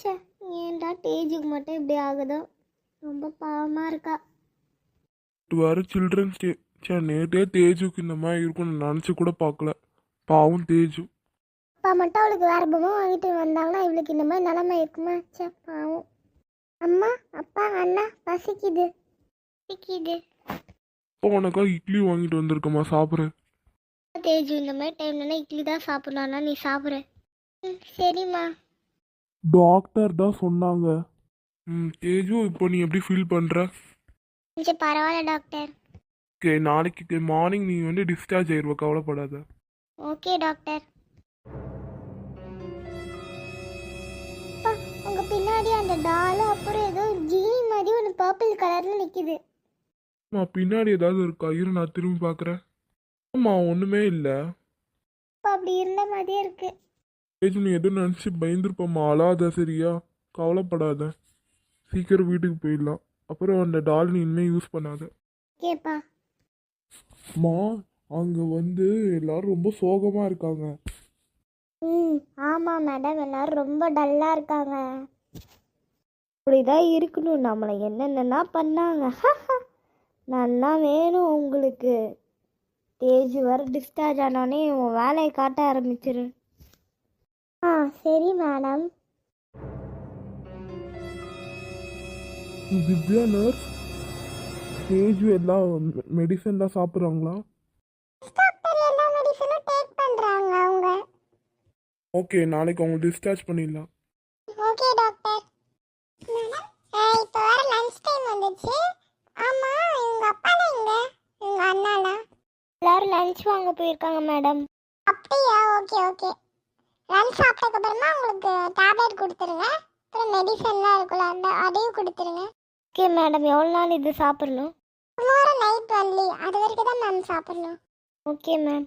ச்சே, ஏன்டா தேஜுக்கு மட்டும் இப்படி ஆகுதோ, ரொம்ப பாவமாக இருக்கா. வேறு சில்ட்ரன்ஸ் டே. சே, நேற்றே தேஜுக்கு இந்த மாதிரி இருக்கும்னு நினச்சி கூட பார்க்கல. பாவம் தேஜு. அப்பா மட்டும் அவளுக்கு வேறு பொம்மை வாங்கிட்டு வந்தாங்கன்னா இவளுக்கு இந்த மாதிரி நிலைமை இருக்குமா? ச்சே, பாவம். அம்மா, அப்பா, அண்ணா, பசிக்குது பசிக்குது. இப்போ உனக்கா இட்லி வாங்கிட்டு வந்திருக்கம்மா, சாப்பிட்ற. தேஜு, இந்த மாதிரி டைம்லனா இட்லி தான் சாப்பிட்லான்னா நீ சாப்பிட்ற. சரிம்மா. டாக்டர் தான் சொன்னாங்க. தேஜு, இப்போ நீ எப்படி ஃபீல் பண்ணுற? கொஞ்சம் பரவாயில்ல டாக்டர். ஓகே, நாளைக்கு மார்னிங் நீ வந்து டிஸ்சார்ஜ் ஆயிடுவ, கவலைப்படாத. Okay doctor. உங்க பின்னாடி அந்த டால் அப்புறம் ஏதோ ஜீனி மாதிரி ஒன்று பர்பிள் கலர்ல நிக்குது. பின்னாடி ஏதாவது இருக்கா? இரு, நான் திரும்பி பார்க்குறேன். ஆமா, ஒன்றுமே இல்லை. அப்படி இருந்த மாதிரியே இருக்கு. தேஜு, நீ எதுவும் நினச்சி பயந்துருப்பம்மா, அழாத சரியா? கவலைப்படாத, சீக்கிரம் வீட்டுக்கு போயிடலாம். அப்புறம் அந்த டால் நீ இனிமேல் யூஸ் பண்ணாத. கேப்பா. அம்மா, அங்கே வந்து எல்லாரும் ரொம்ப சோகமாக இருக்காங்க. ஆமாம் மேடம், எல்லாரும் ரொம்ப டல்லாக இருக்காங்க. அப்படிதான் இருக்கணும். நம்மளை என்னென்னா பண்ணாங்க. நல்லா வேணும் உங்களுக்கு. தேஜு வர டிஸ்சார்ஜ் ஆனோடனே உன் வேலையை காட்ட ஆரம்பிச்சிரு. சரி மேடம். திவ்யா நர்ஸ், தேஜு எல்லாம் மெடிசன்லாம் சாப்பிட்றாங்களா? எல்லா மெடிசனும் டேக் பண்ணுறாங்க அவங்க. ஓகே, நாளைக்கு அவங்க டிஸ்சார்ஜ் பண்ணிடலாம். Okay doctor. மேடம், இப்போ வர லஞ்ச் டைம் வந்துச்சு. ஆமா, இவங்க அப்பாலாம் எங்க? இவங்க அண்ணாலாம் எல்லாரும் லஞ்ச் வாங்க போயிருக்காங்க மேடம். அப்படியா? Okay okay. லஞ்ச் சாப்பிட்டதுக்கு அப்புறமா உங்களுக்கு டேப்லெட் கொடுத்துருங்க. அப்புறம் மெடிசன்லாம் இருக்குல்ல, அதையும் கொடுத்துருங்க. Okay madam. எவ்வளோ நாள் இது சாப்பிடணும்? Tomorrow night only. அது வரைக்கும் தான் மேம் சாப்பிடணும். Okay ma'am.